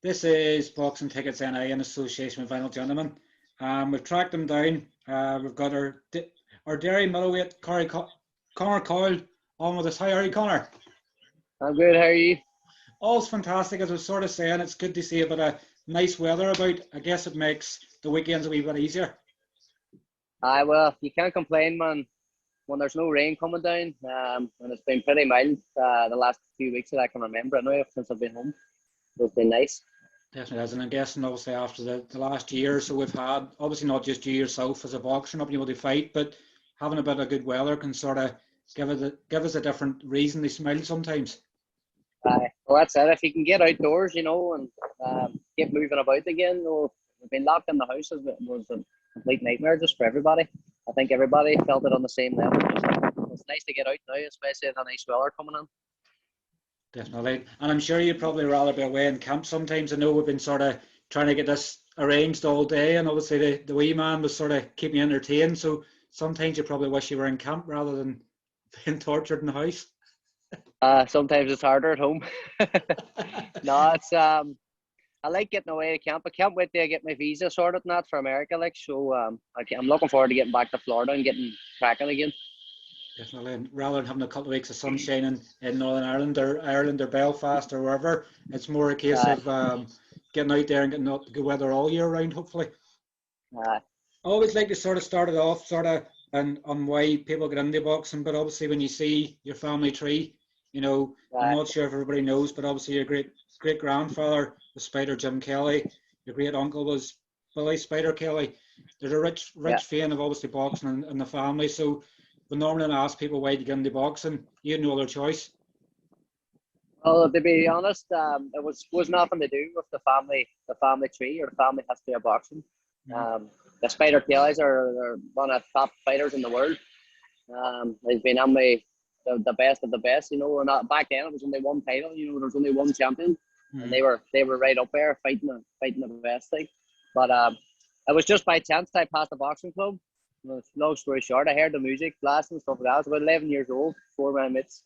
This is Boxing Tickets NI in association with Vinyl Gentlemen. We've tracked them down. We've got our Derry middleweight, Connor Coyle, on with us. How are you, Connor? I'm good. How are you? All's fantastic. As I was sort of saying, it's good to see a bit of nice weather about. I guess it makes the weekends a wee bit easier. Well, you can't complain, man, when there's no rain coming down. And it's been pretty mild the last few weeks that I can remember. I know since I've been home. So it's been nice. Definitely has. And I'm guessing, obviously, after the last year or so we've had, obviously not just you yourself as a boxer not being able to fight, but having a bit of good weather can sort of give us a different reason to smile sometimes. Well, that's it. If you can get outdoors, and get moving about again. We've been locked in the house. It was a complete nightmare just for everybody. I think everybody felt it on the same level. It's nice to get out now, especially with the nice weather coming in. Definitely. And I'm sure you'd probably rather be away in camp sometimes. I know we've been sort of trying to get this arranged all day, and obviously the wee man was sort of keeping you entertained. So sometimes you probably wish you were in camp rather than being tortured in the house. Sometimes it's harder at home. No, it's I like getting away to camp. I can't wait till I get my visa sorted and that for America. So I'm looking forward to getting back to Florida and getting cracking again. Definitely, and rather than having a couple of weeks of sunshine in Northern Ireland or Belfast or wherever, it's more a case of getting out there and getting the good weather all year round, hopefully. I always like to sort of start it off on why people get into boxing, but obviously when you see your family tree, I'm not sure if everybody knows, but obviously your great grandfather was Spider Jim Kelly, your great uncle was Billy Spider Kelly. There's a rich vein of obviously boxing in the family, so we normally ask people why to get into boxing. You had no other choice. Well, to be honest, it was nothing to do with the family tree or the family history of boxing. The Spider Kellys are one of the top fighters in the world. They've been on the best of the best. And back then it was only one title. There was only one champion, and they were right up there fighting the best thing. But it was just by chance I passed the boxing club. Long story short, I heard the music blasting and stuff like that. I was about 11 years old before my mates.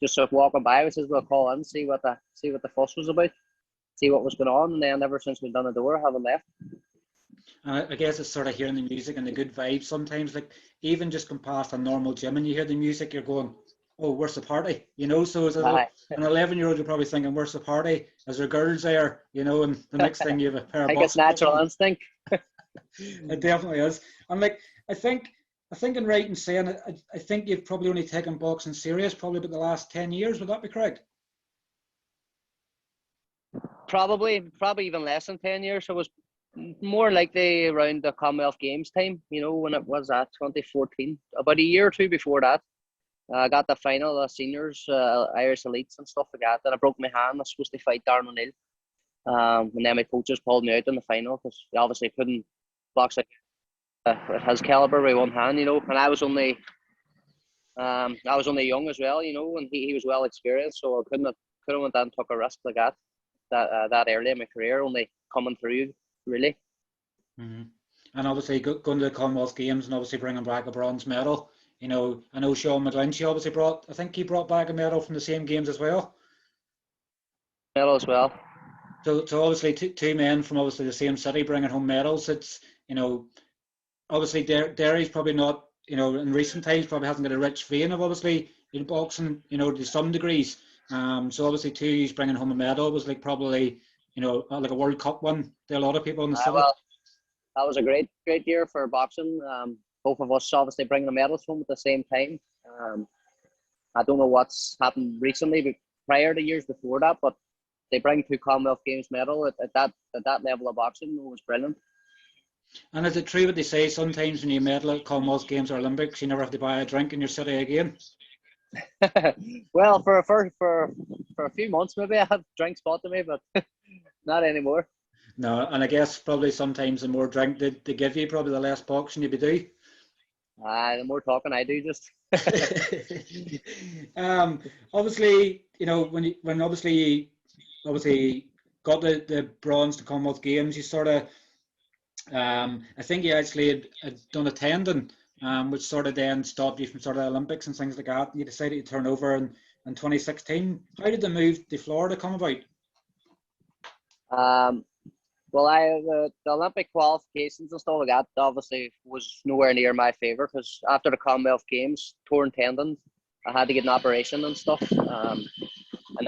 Just sort of walking by, I says, "We'll call in, see what the fuss was about, see what was going on." And then ever since we've done the door, I haven't left. I guess it's sort of hearing the music and the good vibes sometimes. Like even just going past a normal gym and you hear the music, you're going, "Oh, where's the party?" So as an 11-year-old, you're probably thinking, "Where's the party? Is there girls there?" And the next thing you have a pair of. I think it's natural instinct. It definitely is. And I think in right in saying it, I think you've probably only taken boxing serious probably about the last 10 years. Would that be correct? Probably even less than 10 years. It was more likely around the Commonwealth Games time, when it was at 2014. About a year or two before that, I got the final of seniors, Irish elites and stuff like that. Then I broke my hand. I was supposed to fight Darren O'Neill. And then my coaches pulled me out in the final because they obviously couldn't box at his caliber by one hand, And I was only young as well, and he was well experienced, so I couldn't have went and took a risk like that early in my career, only coming through really. Mm-hmm. And obviously going to the Commonwealth Games and obviously bringing back a bronze medal. I know Sean McGlinchey obviously brought back a medal from the same games as well. Medal as well. So obviously two men from obviously the same city bringing home medals. It's obviously Derry's probably not in recent times probably hasn't got a rich vein of obviously in boxing to some degrees. So obviously he's bringing home a medal was like probably like a World Cup one to a lot of people in the city. Well, that was a great year for boxing. Both of us obviously bringing the medals home at the same time. I don't know what's happened recently, but prior to years before that, but they bring two Commonwealth Games medal at that level of boxing. It was brilliant. And is it true what they say sometimes when you medal at Commonwealth Games or Olympics, you never have to buy a drink in your city again? Well, for a few months maybe I had drinks bought to me, but not anymore. No, and I guess probably sometimes the more drink they give you, probably the less boxing you do. The more talking I do, just. Obviously, when obviously got the bronze to Commonwealth Games, you sort of, I think you actually had done a tendon, which sort of then stopped you from sort of Olympics and things like that. And you decided to turn over in 2016. How did the move to Florida come about? Um, well, the Olympic qualifications and stuff like that obviously was nowhere near my favour, because after the Commonwealth Games, torn tendon, I had to get an operation and stuff, and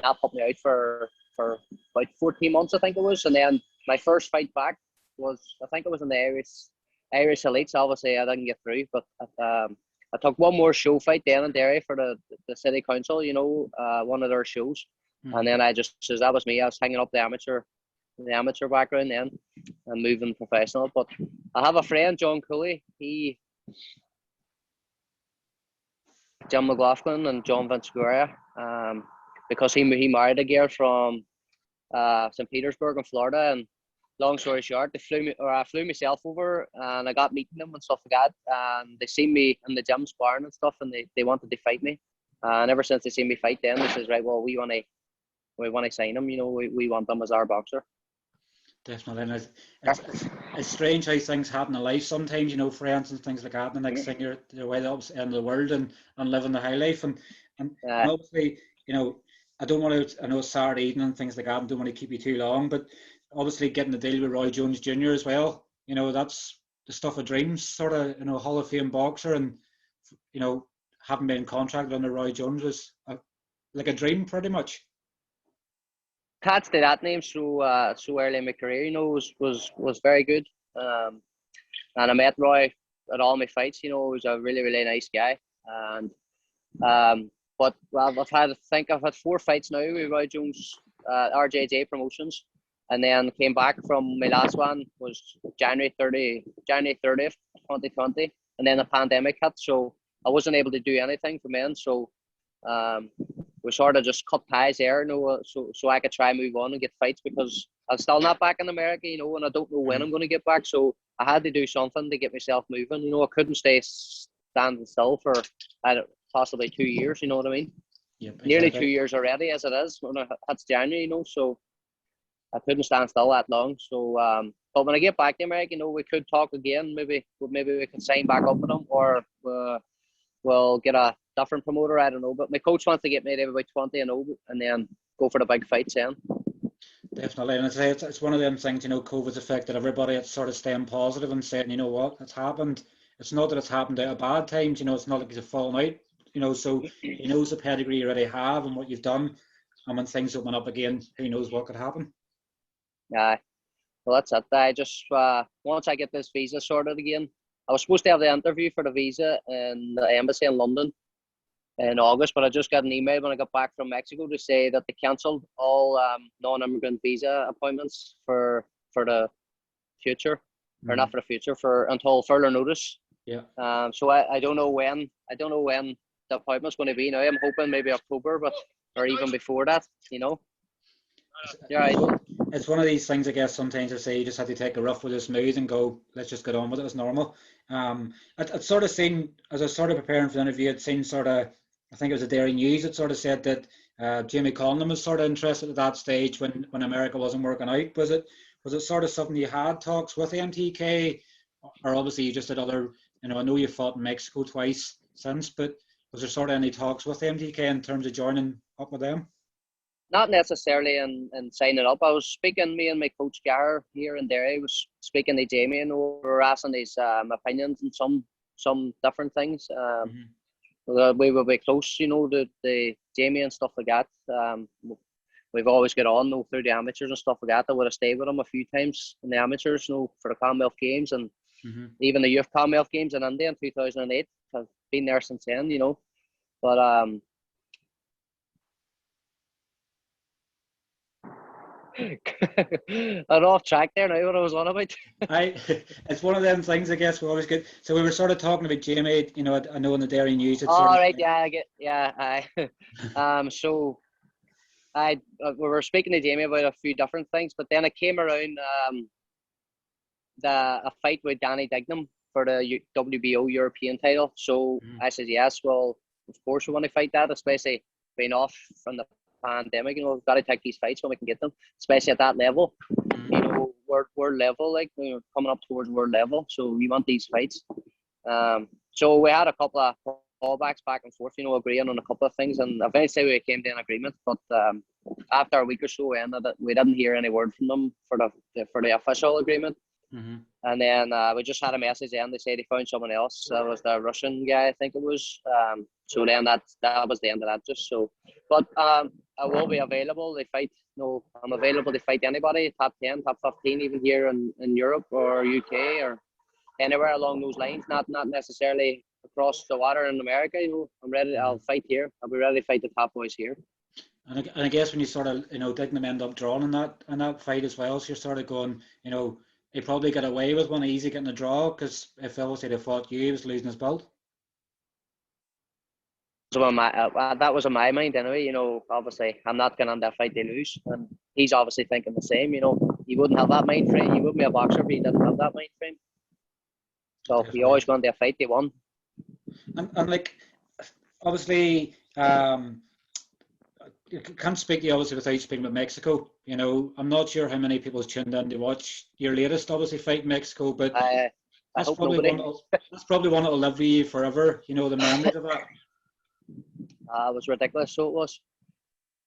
that put me out for about 14 months, I think it was. And then my first fight back was, I think it was in the Irish Elites. Obviously, I didn't get through, but I took one more show fight then in Derry for the city council, one of their shows. And then I just, as that was me, I was hanging up the amateur background then and moving professional. But I have a friend, John Coyle, Jim McLaughlin and John Vinscuria, because he married a girl from St. Petersburg in Florida, and long story short, I flew myself over, and I got meeting them and stuff like that, and they seen me in the gym sparring and stuff, and they wanted to fight me, and ever since they seen me fight them, they says, right, well, we want to sign him, we want them as our boxer. Definitely. And it's strange how things happen in life sometimes, friends and things like that, and the next thing you're away the opposite end of the world and living the high life, and obviously, I don't want to, I know it's Saturday evening and things like that, and don't want to keep you too long, but obviously getting the deal with Roy Jones Jr. as well, that's the stuff of dreams, sort of, Hall of Fame boxer, and, having been contracted under Roy Jones was like a dream pretty much. Attached to that name so early in my career, was very good. And I met Roy at all my fights, he was a really, really nice guy. And but I've had 4 fights now with Roy Jones, RJJ Promotions, and then came back from my last one was January 30th, 2020, and then the pandemic hit, so I wasn't able to do anything for men. So we sort of just cut ties there, so I could try and move on and get fights, because I'm still not back in America, and I don't know when I'm going to get back. So I had to do something to get myself moving. I couldn't stay standing still for possibly 2 years. You know what I mean? Yep, exactly. Nearly 2 years already, as it is. That's January, so I couldn't stand still that long. So, but when I get back to America, we could talk again. Maybe we can sign back up with them, or we'll get a different promoter. I don't know. But my coach wants to get me to about 20-0, and then go for the big fights then. Definitely, and I'd say it's one of them things. COVID's affected everybody. It's sort of staying positive and saying, you know what, it's happened. It's not that it's happened at a bad times. It's not like he's fallen out. So he knows the pedigree you already have and what you've done. And when things open up again, who knows what could happen. Yeah, well, that's it. I just once I get this visa sorted again, I was supposed to have the interview for the visa in the embassy in London in August, but I just got an email when I got back from Mexico to say that they cancelled all non-immigrant visa appointments for the future, or not for the future, until further notice. Yeah. So I don't know when the appointment's going to be now. I'm hoping maybe October, or even before that. Yeah, right. It's one of these things, I guess, sometimes I say you just have to take a rough with the smooth and go, let's just get on with it as normal. I'd sort of seen, as I was sort of preparing for the interview, I'd seen sort of, I think it was a Derry News that sort of said that Jamie Conlon was sort of interested at that stage when America wasn't working out. Was it sort of something you had talks with the MTK, or obviously you just had other, I know you fought in Mexico twice since, but was there sort of any talks with the MTK in terms of joining up with them? Not necessarily in signing up. I was speaking, me and my coach Gar here in Derry was speaking to Jamie, and we were asking his opinions and some different things. We will be close, to the Jamie and stuff like that. We've always got on through the amateurs and stuff like that. I would have stayed with him a few times in the amateurs, for the Commonwealth Games, and even the Youth Commonwealth Games in India in 2008. I've been there since then, But I'm off track there now, what I was on about. It's one of them things, I guess, we always get. So we were sort of talking about Jamie, I know in the Derry News. Right, so we were speaking to Jamie about a few different things, but then it came around a fight with Danny Dignum for the WBO European title. So I said, yes, well, of course we want to fight that, especially being off from the pandemic. We've got to take these fights when we can get them, especially at that level. World level, like we're coming up towards world level, so we want these fights. So we had a couple of callbacks back and forth, agreeing on a couple of things, and eventually we came to an agreement. But after a week or so ended, we didn't hear any word from them for the official agreement. Mm-hmm. And then we just had a message then. They said he found someone else. That was the Russian guy, I think it was. So then that was the end of that. Just so, but I will be available. They fight. No, I'm available to fight anybody. Top 10, top 15, even here in Europe or UK or anywhere along those lines. Not necessarily across the water in America. I'm ready. I'll fight here. I'll be ready to fight the top boys here. And I guess when you sort of, Dignum end up drawing in that fight as well, so you're sort of going, he probably got away with one easy getting a draw, because if obviously they fought you, he was losing his belt. So that was in my mind anyway. Obviously I'm not going on that fight to lose, and he's obviously thinking the same. He wouldn't have that mind frame. He wouldn't be a boxer if he didn't have that mind frame. So definitely. He always wanted a fight. He won. And like, obviously, you can't speak to you obviously without speaking about Mexico. I'm not sure how many people's tuned in to watch your latest obviously fight in Mexico, but that's probably one that'll live with you forever. The memories of that. It was ridiculous. So it was.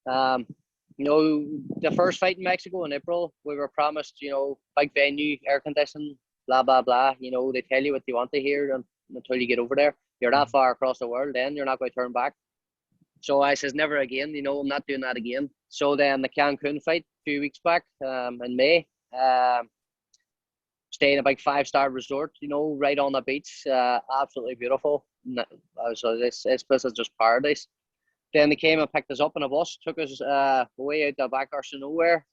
The first fight in Mexico in April, we were promised, big venue, air conditioning, blah blah blah. They tell you what you want to hear until you get over there. You're that far across the world, then you're not going to turn back. So I says never again. I'm not doing that again. So then the Cancun fight a few weeks back in May, stayed in a big 5-star resort, right on the beach, absolutely beautiful. So this place is just paradise. Then they came and picked us up in a bus, took us way out the back arse of nowhere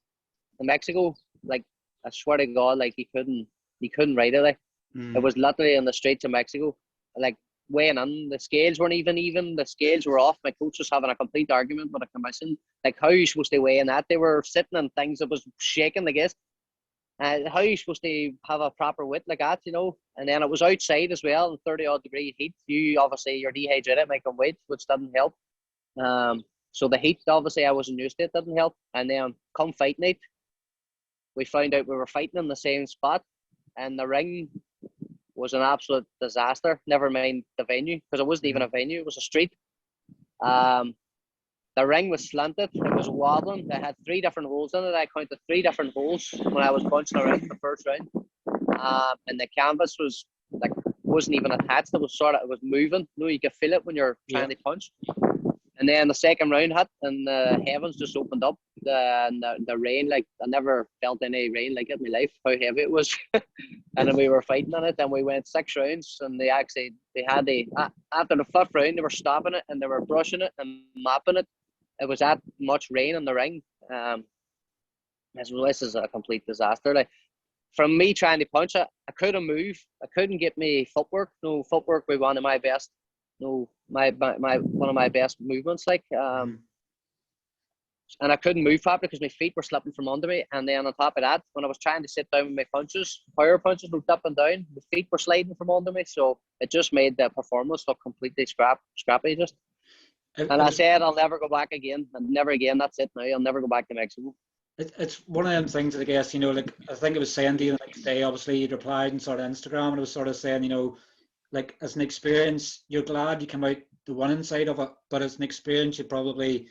in Mexico. Like, I swear to God, like he couldn't ride it. Like it was literally in the streets of Mexico. Like weighing in, the scales weren't even. The scales were off. My coach was having a complete argument with a commission. Like, how are you supposed to weigh in that? They were sitting in things that was shaking, I guess. How are you supposed to have a proper weight like that, And then it was outside as well, in 30-odd degree heat. You're dehydrated, making weight, which didn't help. So the heat, obviously, I wasn't used to it, didn't help. And then come fight night, we found out we were fighting in the same spot, and the ring was an absolute disaster. Never mind the venue, because it wasn't even a venue, it was a street. The ring was slanted, it was wobbling. I had 3 different holes in it. I counted 3 different holes when I was punching the ring the first round. And the canvas wasn't even attached. It was moving. You could feel it when you're trying to punch. And then the second round hit, and the heavens just opened up. The rain, like I never felt any rain like it in my life. How heavy it was, and then we were fighting on it. And we went 6 rounds, and they after the 5th round, they were stopping it and they were brushing it and mopping it. It was that much rain in the ring. This is a complete disaster. Like, from me trying to punch it, I couldn't move. I couldn't get me footwork. No footwork was one of my best. No, my one of my best movements. Like, and I couldn't move properly because my feet were slipping from under me. And then on top of that, when I was trying to sit down with my power punches looked up and down. The feet were sliding from under me, so it just made the performance look completely scrappy. Just. And I said I'll never go back again, and never again. That's it now. I'll never go back to Mexico. It's one of them things that I guess, like I think it was saying to you the next day, obviously you replied and sort of Instagram, and it was sort of saying, like as an experience, you're glad you came out the winning side of it, but as an experience, you probably,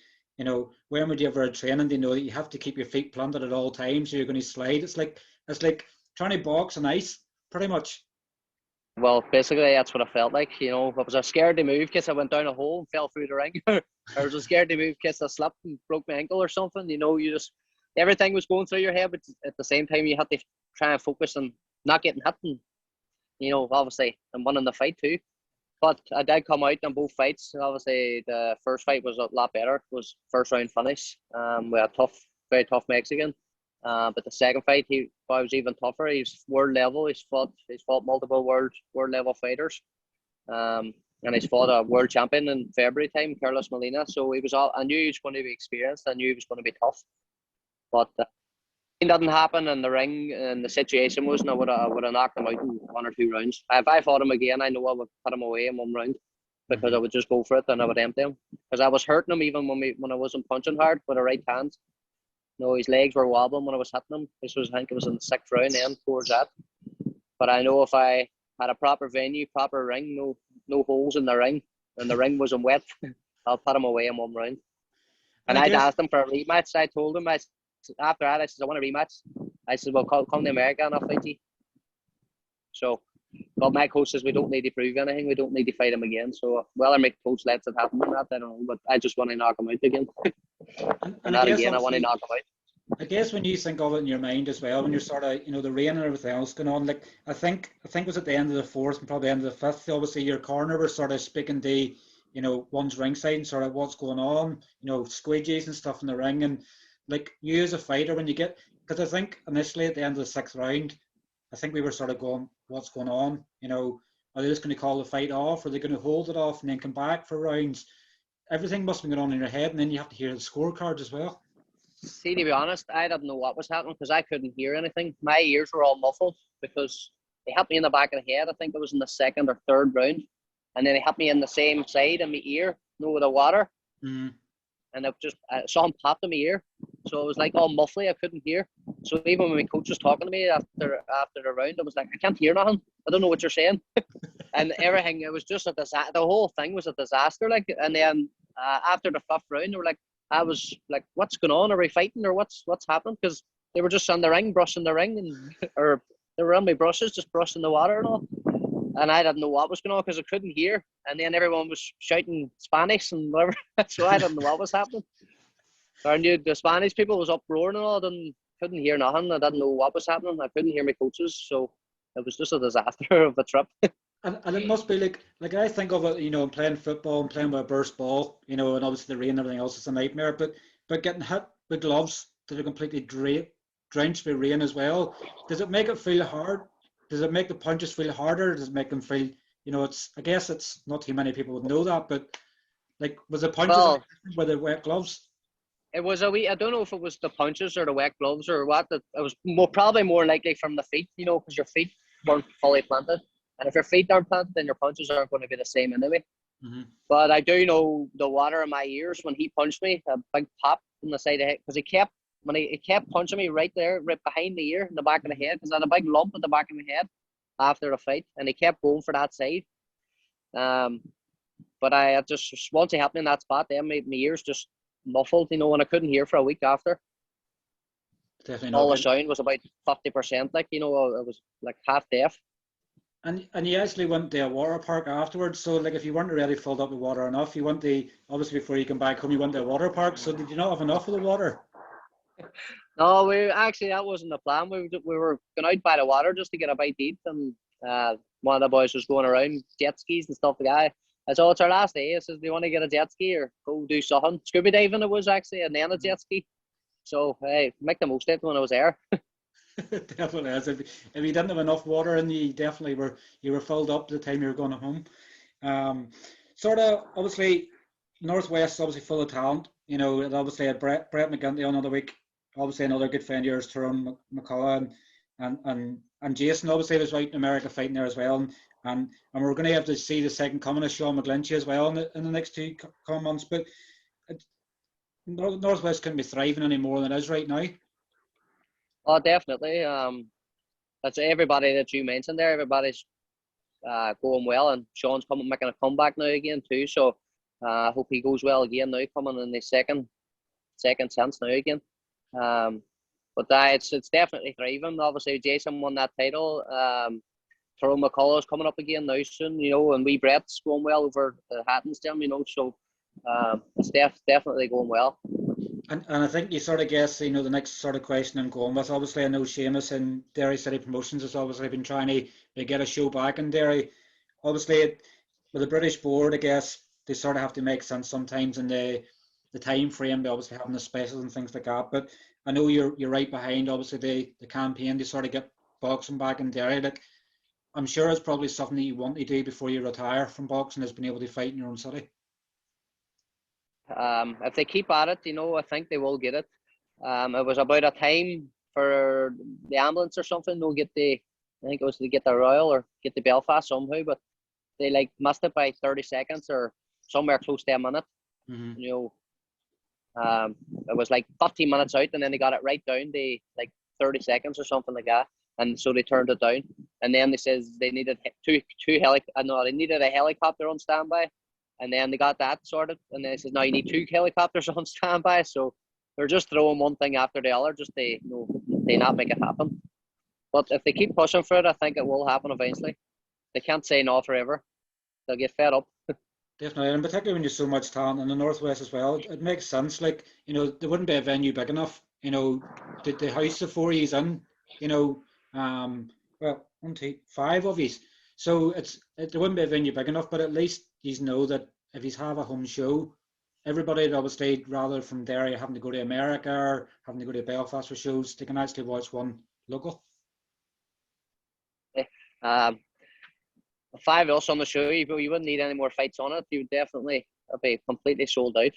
when would you ever training to know that you have to keep your feet planted at all times, so you're going to slide. It's like trying to box on ice, pretty much. Well, basically, that's what I felt like. I was scared to move because I went down a hole and fell through the ring. I was scared to move because I slipped and broke my ankle or something. You just, everything was going through your head, but at the same time, you had to try and focus on not getting hit. And, obviously, I'm winning the fight too. But I did come out in both fights. Obviously, the first fight was a lot better. It was first round finish. We had very tough Mexican. But the second fight, he was even tougher. He's world level. He's fought multiple world level fighters, and he's fought a world champion in February time, Carlos Molina. So I knew he was going to be experienced. I knew he was going to be tough. But it didn't happen in the ring, and the situation was, and I would have knocked him out in 1 or 2 rounds. If I fought him again, I know I would put him away in 1 round, because I would just go for it and I would empty him, because I was hurting him even when I wasn't punching hard with the right hand. His legs were wobbling when I was hitting him. I think it was in the 6th round then towards that. But I know if I had a proper venue, proper ring, no holes in the ring, and the ring wasn't wet, I'll put him away in 1 round. And I I'd guess asked him for a rematch. I told him, after that, I said, I want a rematch. I said, well, come to America and I'll fight you. So, but my coach says we don't need to prove anything. We don't need to fight him again. So, whether my coach lets it happen or not, I don't know. But I just want to knock him out again. and I Not guess again. I want to obviously knock him out. I guess when you think of it in your mind as well, when you're sort of, the rain and everything else going on, like I think it was at the end of the fourth and probably the end of the fifth, obviously your corner was sort of speaking to, one's ringside and sort of what's going on, squeegees and stuff in the ring. And like you as a fighter, when you get, because I think initially at the end of the sixth round, I think we were sort of going, what's going on? Are they just going to call the fight off? Are they going to hold it off and then come back for rounds? Everything must have been going on in your head, and then you have to hear the scorecards as well. See, to be honest, I didn't know what was happening because I couldn't hear anything. My ears were all muffled because they hit me in the back of the head. I think it was in the second or third round. And then they hit me in the same side in my ear, with the water. Mm. And I saw him pop in my ear. So it was like all muffly. I couldn't hear. So even when my coach was talking to me after the round, I was like, I can't hear nothing. I don't know what you're saying. And everything, it was just a disaster. The whole thing was a disaster. Like, and then after the fifth round, they were like, I was like, what's going on? Are we fighting or what's happened? Because they were just on the ring, brushing the ring, or they were on my brushes, just brushing the water and all. And I didn't know what was going on because I couldn't hear. And then everyone was shouting Spanish and whatever. So I didn't know what was happening. I knew the Spanish people was uproaring and all. Couldn't hear nothing. I didn't know what was happening. I couldn't hear my coaches. So it was just a disaster of a trip. And it must be like I think of it, playing football and playing with a burst ball, and obviously the rain and everything else is a nightmare. But getting hit with gloves that are completely drenched with rain as well, does it make it feel hard? Does it make the punches feel harder? Does it make them feel, I guess it's not too many people would know that, but like, was the punches with the wet gloves? It was I don't know if it was the punches or the wet gloves or what. It was probably more likely from the feet, because your feet weren't fully planted. And if your feet aren't planted, then your punches aren't going to be the same anyway. Mm-hmm. But I do know the water in my ears when he punched me, a big pop from the side of the head, because he kept punching me right there, right behind the ear, in the back of the head, because I had a big lump at the back of my head after the fight, and he kept going for that side. But I just, once he hit me in that spot, then my ears just muffled, and I couldn't hear for a week after. Definitely all the sound was about 50%, like, it was like half deaf. And you actually went to a water park afterwards, so like if you weren't really filled up with water enough, you went to, obviously before you come back home, you went to a water park, so did you not have enough of the water? No, that wasn't the plan. We were going out by the water just to get a bite to eat, and one of the boys was going around jet skis and stuff like that. I said, it's our last day. I says, do you want to get a jet ski or go do something? Scuba diving it was actually, and then a jet ski. So, hey, make the most of it when I was there. Definitely is. If you didn't have enough water and you were filled up the time you were going home. Sort of, obviously, Northwest obviously full of talent. And obviously had Brett McGinty on the other week. Obviously another good friend of yours, Tyrone McCullough, and Jason obviously was out in America fighting there as well. And we're going to have to see the second coming of Sean McGlinchey as well in the next two coming months. But Northwest couldn't be thriving any more than it is right now. Oh, definitely. That's everybody that you mentioned there. Everybody's going well, and Sean's making a comeback now again too. So I hope he goes well again now, coming in the second chance now again. But it's definitely thriving. Obviously, Jason won that title. Tyrone McCullough's coming up again now soon, and wee Brett's going well over the Hattons them, so it's definitely going well. And I think you sort of guess, the next sort of question I'm going with. Obviously, I know Seamus and Derry City Promotions has obviously been trying to get a show back in Derry. Obviously, with the British board, I guess they sort of have to make sense sometimes in the time frame. They obviously having the specials and things like that. But I know you're right behind, obviously, the campaign to sort of get boxing back in Derry. Like, I'm sure it's probably something that you want to do before you retire from boxing, is being able to fight in your own city. If they keep at it, I think they will get it. It was about a time for the ambulance or something. They'll get I think it was to get the Royal or get the Belfast somehow, but they missed it by 30 seconds or somewhere close to a minute. Mm-hmm. It was like 15 minutes out, and then they got it right down to 30 seconds or something like that, and so they turned it down. And then they says they needed they needed a helicopter on standby. And then they got that sorted, and then they says, now you need 2 helicopters on standby. So they're just throwing one thing after the other, just to, they not make it happen. But if they keep pushing for it, I think it will happen eventually. They can't say no forever. They'll get fed up. Definitely, and particularly when there's so much talent in the Northwest as well, it makes sense. Like, there wouldn't be a venue big enough, to house the 4 years in, well, 1, 2, 5 of these. So there wouldn't be a venue big enough, but at least you know that if you have a home show, everybody that obviously rather from Derry having to go to America or having to go to Belfast for shows, they can actually watch one local. Um, 5 of us on the show, you wouldn't need any more fights on it. You would definitely be completely sold out.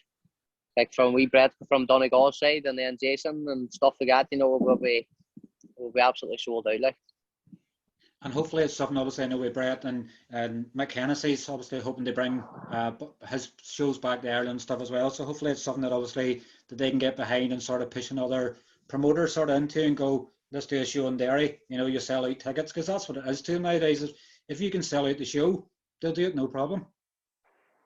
Like from wee Brett from Donegal's side, and then Jason and stuff like that, we'll be absolutely sold out. Like. And hopefully it's something, obviously, I know with Brett and Mick Hennessy's obviously hoping to bring his shows back to Ireland and stuff as well. So hopefully it's something that obviously that they can get behind and sort of push another promoter sort of into and go, let's do a show in Derry. You sell out tickets, because that's what it is too nowadays. If you can sell out the show, they'll do it, no problem.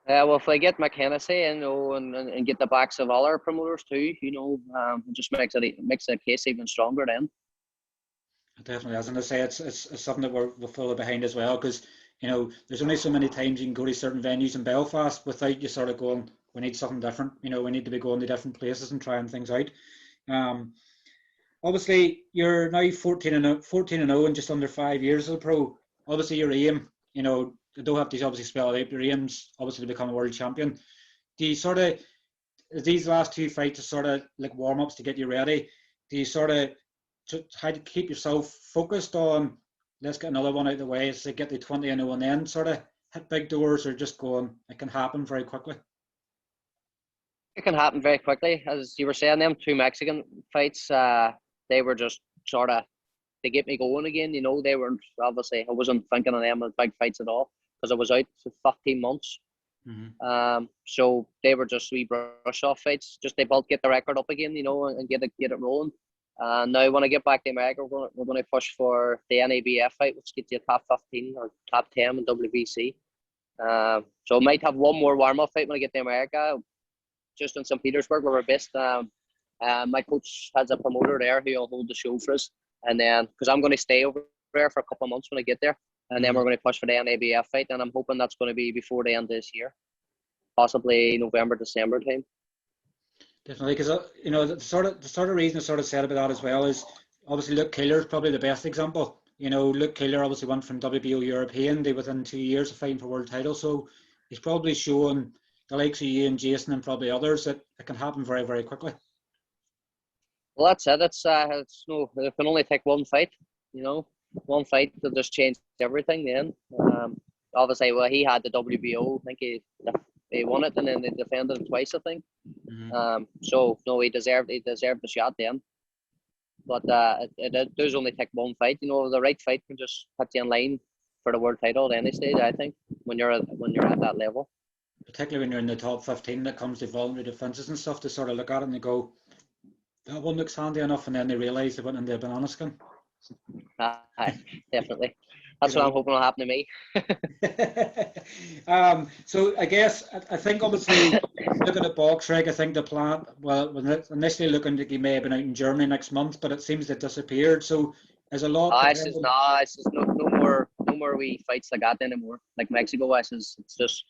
Well, if they get Mick Hennessy, and get the backs of other promoters too, it just makes the case even stronger then. Definitely, as I say, it's something that we're fully behind as well, because there's only so many times you can go to certain venues in Belfast without you sort of going, we need something different. We need to be going to different places and trying things out. Obviously, you're now 14-0 in just under 5 years as a pro. Obviously, your aim, you don't have to obviously spell it out. Your aim's obviously to become a world champion. Do you sort of, these last 2 fights are sort of like warm ups to get you ready? Do you sort of how to keep yourself focused on, let's get another one out of the way, so get the 20-0 and then sort of hit big doors, or just going, it can happen very quickly? It can happen very quickly. As you were saying, them 2 Mexican fights, they were just sort of to get me going again. They weren't, obviously, I wasn't thinking of them as big fights at all, because I was out for 15 months. Mm-hmm. So they were just wee brush off fights, just they both get the record up again, and get it rolling. Now, when I get back to America, we're going to push for the NABF fight, which gets you top 15 or top 10 in WBC. So I might have one more warm-up fight when I get to America, just in St. Petersburg, where we're based. My coach has a promoter there who will hold the show for us. And then, because I'm going to stay over there for a couple of months when I get there. And then we're going to push for the NABF fight. And I'm hoping that's going to be before the end of this year, possibly November, December time. Definitely, because the sort of reason I sort of said about that as well is obviously Luke Keeler is probably the best example. Luke Keeler obviously went from WBO European to within 2 years of fighting for world title, so he's probably showing the likes of you and Jason and probably others that it can happen very, very quickly. Well, that's it. It can only take one fight. One fight to just change everything. Then, obviously, well, he had the WBO. I think he won it, and then they defended it twice, I think. Mm-hmm. So no, he deserved the shot then. But it does only take one fight. The right fight can just put you in line for the world title at any stage, I think, when you're at that level. Particularly when you're in the top 15 that comes to voluntary defences and stuff, to sort of look at it and they go, that one looks handy enough, and then they realise they went into a banana skin. Definitely. That's what I'm hoping will happen to me. So I guess, I think obviously looking at Boxrec, I think the plan, well, initially looking like he may have been out in Germany next month, but it seems to have disappeared. So there's a lot. It's just no more wee fights like that anymore. Like Mexico, it's just,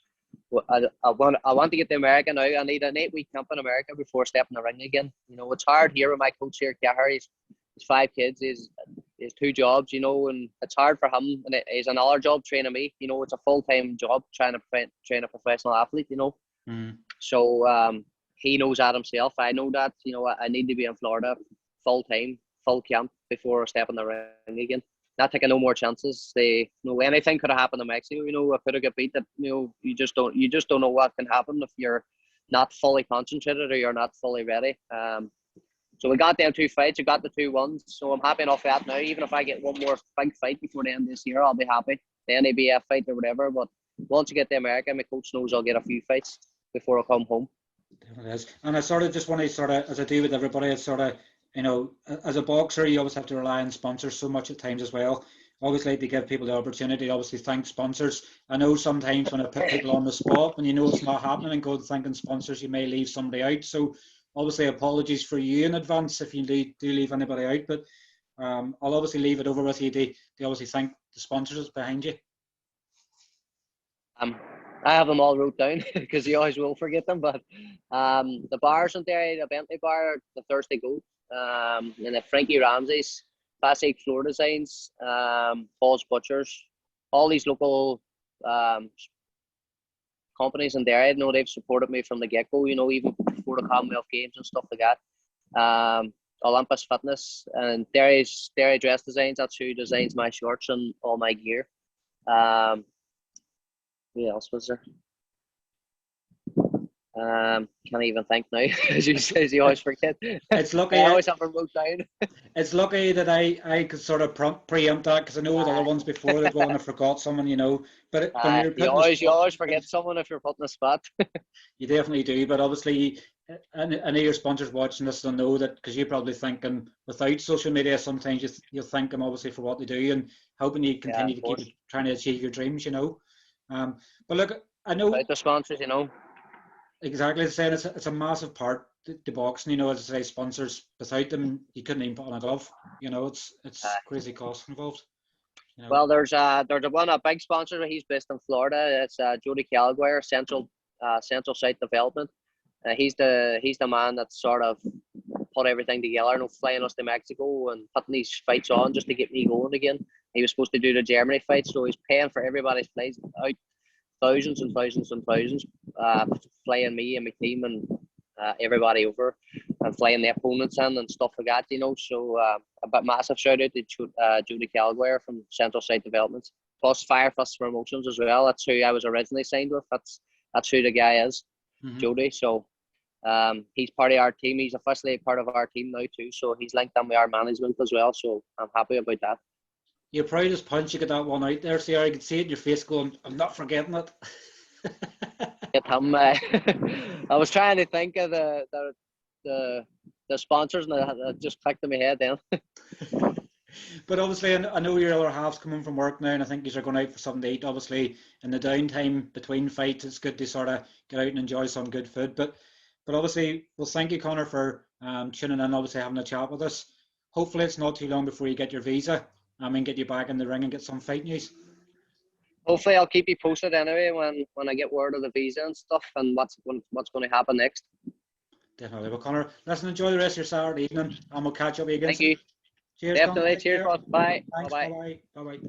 I want to get to America now. I need an 8-week camp in America before stepping the ring again. It's hard here with my coach here, Gahar. He's 5 kids. He's 2 jobs, and it's hard for him. And it's another job training me. It's a full-time job trying to train a professional athlete. So he knows that himself. I know that. I need to be in Florida full-time, full camp before stepping the ring again. Not taking no more chances. Anything could have happened in Mexico. I could have got beat. That you just don't know what can happen if you're not fully concentrated or you're not fully ready. So we got them 2 fights. We got the 2 wins. So I'm happy enough with that now. Even if I get one more big fight before the end of this year, I'll be happy. The NABF fight or whatever. But once you get to America, my coach knows I'll get a few fights before I come home. It is. And I sort of just want to as I do with everybody, it's sort of, as a boxer, you always have to rely on sponsors so much at times as well. always like to give people the opportunity to obviously thank sponsors. I know sometimes when I put people on the spot, when you know it's not happening and go to thanking sponsors, you may leave somebody out. So obviously apologies for you in advance if you do leave anybody out, but I'll obviously leave it over with you to obviously thank the sponsors behind you. I have them all wrote down because you always will forget them. But the bars in Derry, the Bentley Bar, the Thursday Goat, and the Frankie Ramsey's, Classic Floor Designs, Paul's Butchers, all these local companies in Derry. I know they've supported me from the get-go, you know, even before the Commonwealth Games and stuff like that. Olympus Fitness and Derry Dress Designs, that's who designs my shorts and all my gear. Who else was there? Can't even think now. As you always forget. It's lucky. I always have them wrote down. It's lucky that I could sort of preempt that, because I know the other ones before that one I forgot someone, you know. But when you're you always forget someone if you're putting a spot. You definitely do. But obviously, I know your sponsors watching this will know that, because you're probably thinking without social media, sometimes you'll thank them obviously for what they do and hoping you continue to keep trying to achieve your dreams, you know. But look, I know without the sponsors, you know. Exactly, as I said, it's a massive part to boxing. You know, as I say, sponsors, without them, you couldn't even put on a glove. You know, it's crazy costs involved. You know? Well, there's a big sponsor. He's based in Florida. It's Jody Calguire, Central Site Development. He's the man that sort of put everything together. You know, flying us to Mexico and putting these fights on just to get me going again. He was supposed to do the Germany fight, so he's paying for everybody's flights out. Thousands and thousands and thousands, flying me and my team and everybody over, and flying the opponents in and stuff like that, you know. So a massive shout out to Judy Calguire from Central Site Developments, plus Firefist Promotions as well. That's who I was originally signed with. That's who the guy is, Jody. So he's part of our team. He's officially part of our team now too. So he's linked in with our management as well. So I'm happy about that. Your proudest punch, you get that one out there, Sarah. I could see it in your face going, I'm not forgetting it. Get him. I was trying to think of the sponsors, and I just clicked in my head then. But obviously, I know your other half's coming from work now, and I think you're going out for something to eat. Obviously, in the downtime between fights, it's good to sort of get out and enjoy some good food. But obviously, well, thank you, Conor, for tuning in, obviously having a chat with us. Hopefully, it's not too long before you get your visa. Get you back in the ring and get some fight news. Hopefully, I'll keep you posted anyway when I get word of the visa and stuff and what's going to happen next. Definitely. Well, Conor, listen, enjoy the rest of your Saturday evening, and we'll catch up again. Thank you. Cheers. Definitely. Conor. Cheers. Bye. Thanks. Bye. Bye. Bye.